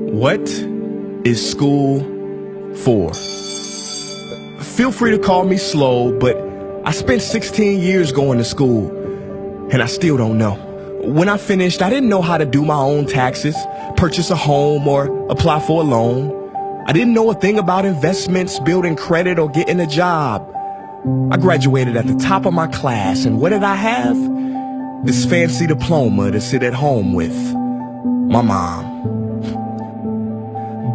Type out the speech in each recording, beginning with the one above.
What is school for? Feel free to call me slow, but I spent 16 years going to school, and I still don't know. When I finished, I didn't know how to do my own taxes, purchase a home, or apply for a loan. I didn't know a thing about investments, building credit, or getting a job. I graduated at the top of my class, and what did I have? This fancy diploma to sit at home with my mom.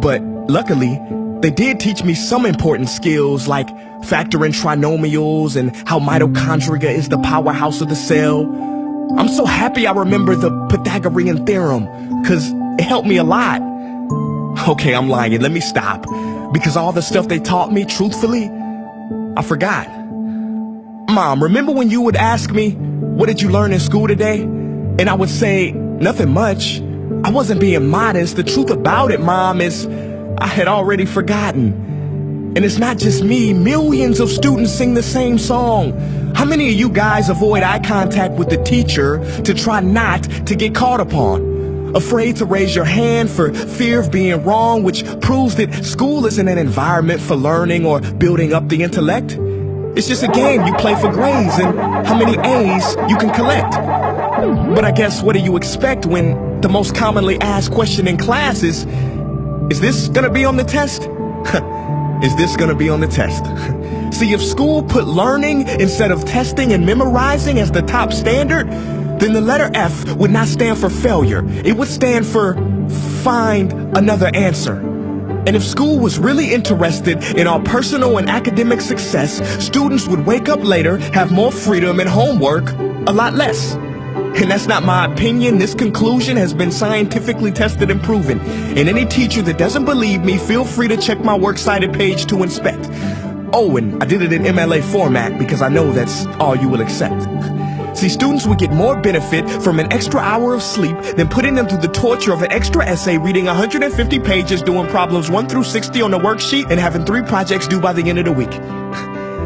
But luckily, they did teach me some important skills like factoring trinomials and how mitochondria is the powerhouse of the cell. I'm so happy I remember the Pythagorean theorem, because it helped me a lot. Okay, I'm lying. Let me stop. Because all the stuff they taught me, truthfully, I forgot. Mom, remember when you would ask me, what did you learn in school today? And I would say, nothing much. I wasn't being modest. The truth about it, Mom, is I had already forgotten. And it's not just me. Millions of students sing the same song. How many of you guys avoid eye contact with the teacher to try not to get caught upon? Afraid to raise your hand for fear of being wrong, which proves that school isn't an environment for learning or building up the intellect. It's just a game you play for grades and how many A's you can collect. But I guess what do you expect when the most commonly asked question in class is this gonna be on the test? Is this gonna be on the test? See, if school put learning instead of testing and memorizing as the top standard, then the letter F would not stand for failure. It would stand for find another answer. And if school was really interested in our personal and academic success, students would wake up later, have more freedom and homework, a lot less. And that's not my opinion. This conclusion has been scientifically tested and proven. And any teacher that doesn't believe me, feel free to check my works cited page to inspect. Oh, and I did it in MLA format because I know that's all you will accept. See, students would get more benefit from an extra hour of sleep than putting them through the torture of an extra essay, reading 150 pages, doing problems 1 through 60 on the worksheet, and having 3 projects due by the end of the week.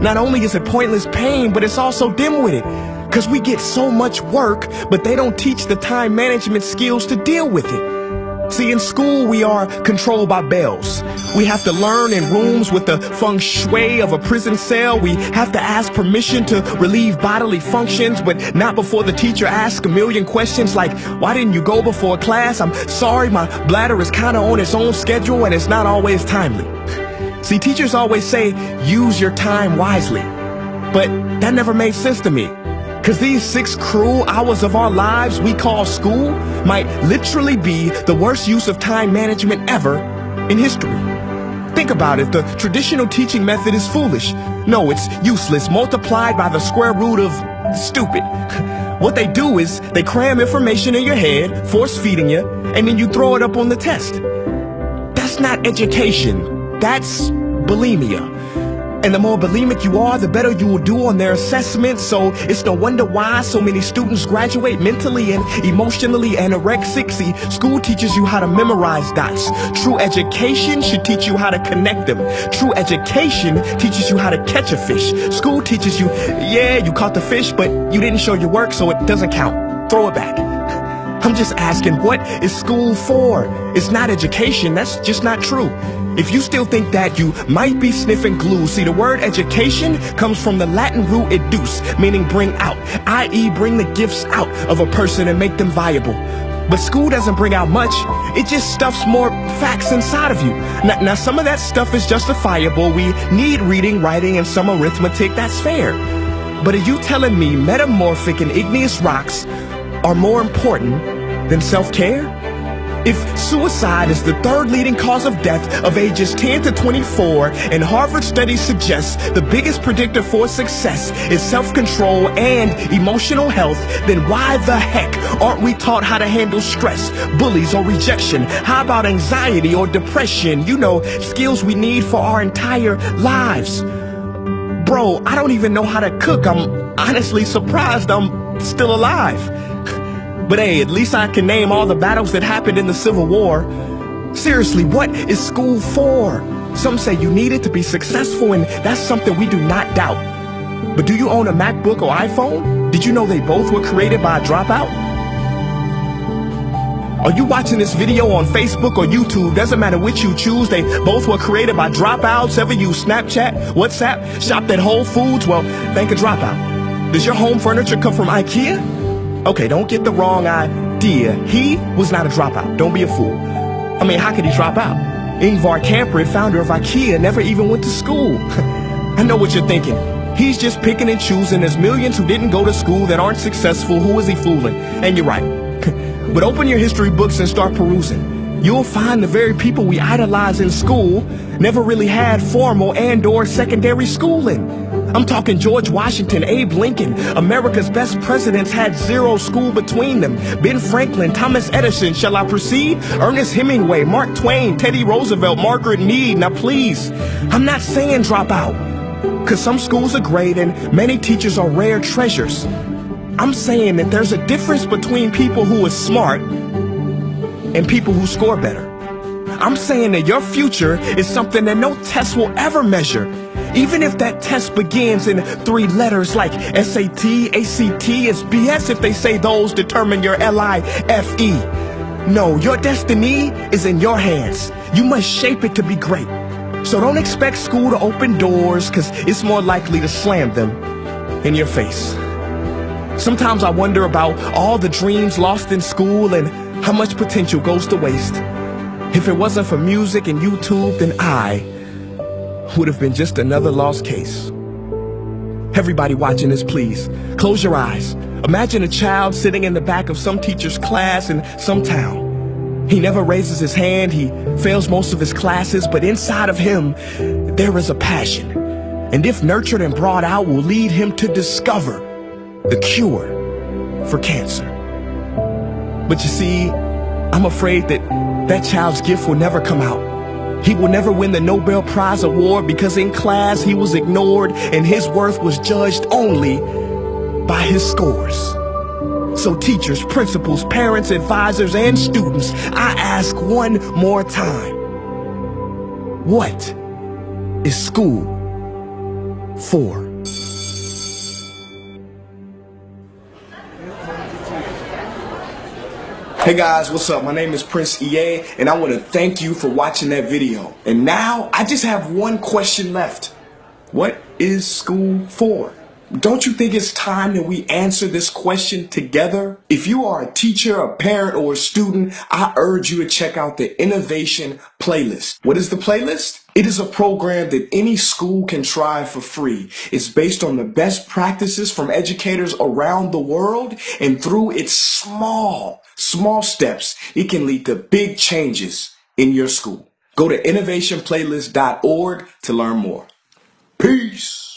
Not only is it pointless pain, but it's also dim-witted. Because we get so much work, but they don't teach the time management skills to deal with it. See, in school, we are controlled by bells. We have to learn in rooms with the feng shui of a prison cell. We have to ask permission to relieve bodily functions, but not before the teacher asks a million questions like, why didn't you go before class? I'm sorry, my bladder is kind of on its own schedule and it's not always timely. See, teachers always say, use your time wisely. But that never made sense to me. Because these 6 cruel hours of our lives we call school might literally be the worst use of time management ever in history. Think about it. The traditional teaching method is foolish. No, it's useless, multiplied by the square root of stupid. What they do is they cram information in your head, force feeding you, and then you throw it up on the test. That's not education. That's bulimia. And the more bulimic you are, the better you will do on their assessments. So it's no wonder why so many students graduate mentally and emotionally anorexic. See, school teaches you how to memorize dots. True education should teach you how to connect them. True education teaches you how to catch a fish. School teaches you, yeah, you caught the fish, but you didn't show your work, so it doesn't count. Throw it back. I'm just asking, what is school for? It's not education. That's just not true. If you still think that, you might be sniffing glue. See, the word education comes from the Latin root educe, meaning bring out, i.e. bring the gifts out of a person and make them viable. But school doesn't bring out much. It just stuffs more facts inside of you. Now, some of that stuff is justifiable. We need reading, writing, and some arithmetic. That's fair. But are you telling me metamorphic and igneous rocks are more important than self-care? If suicide is the 3rd leading cause of death of ages 10 to 24, and Harvard studies suggest the biggest predictor for success is self-control and emotional health, then why the heck aren't we taught how to handle stress, bullies, or rejection? How about anxiety or depression? You know, skills we need for our entire lives. Bro, I don't even know how to cook. I'm honestly surprised I'm still alive. But hey, at least I can name all the battles that happened in the Civil War. Seriously, what is school for? Some say you need it to be successful, and that's something we do not doubt. But do you own a MacBook or iPhone? Did you know they both were created by a dropout? Are you watching this video on Facebook or YouTube? Doesn't matter which you choose. They both were created by dropouts. Ever use Snapchat, WhatsApp, shopped at Whole Foods? Well, thank a dropout. Does your home furniture come from IKEA? Okay, don't get the wrong idea. He was not a dropout. Don't be a fool. I mean, how could he drop out? Ingvar Kamprad, founder of IKEA, never even went to school. I know what you're thinking. He's just picking and choosing. There's millions who didn't go to school that aren't successful. Who is he fooling? And you're right. But open your history books and start perusing. You'll find the very people we idolize in school never really had formal and/or secondary schooling. I'm talking George Washington, Abe Lincoln. America's best presidents had zero school between them. Ben Franklin, Thomas Edison, shall I proceed? Ernest Hemingway, Mark Twain, Teddy Roosevelt, Margaret Mead. Now please, I'm not saying drop out, because some schools are great and many teachers are rare treasures. I'm saying that there's a difference between people who are smart and people who score better. I'm saying that your future is something that no test will ever measure. Even if that test begins in 3 letters like SAT, ACT, it's BS if they say those determine your LIFE. No, your destiny is in your hands. You must shape it to be great. So don't expect school to open doors, because it's more likely to slam them in your face. Sometimes I wonder about all the dreams lost in school and how much potential goes to waste. If it wasn't for music and YouTube, then I would have been just another lost case. Everybody watching this, please, close your eyes. Imagine a child sitting in the back of some teacher's class in some town. He never raises his hand, he fails most of his classes, but inside of him, there is a passion. And if nurtured and brought out, will lead him to discover the cure for cancer. But you see, I'm afraid that that child's gift will never come out. He will never win the Nobel Prize award because in class he was ignored and his worth was judged only by his scores. So teachers, principals, parents, advisors, and students, I ask one more time, what is school for? Hey guys, what's up? My name is Prince EA, and I want to thank you for watching that video. And now, I just have one question left. What is school for? Don't you think it's time that we answer this question together? If you are a teacher, a parent, or a student, I urge you to check out the Innovation Playlist. What is the playlist? It is a program that any school can try for free. It's based on the best practices from educators around the world, and through its small steps, it can lead to big changes in your school. Go to innovationplaylist.org to learn more. Peace.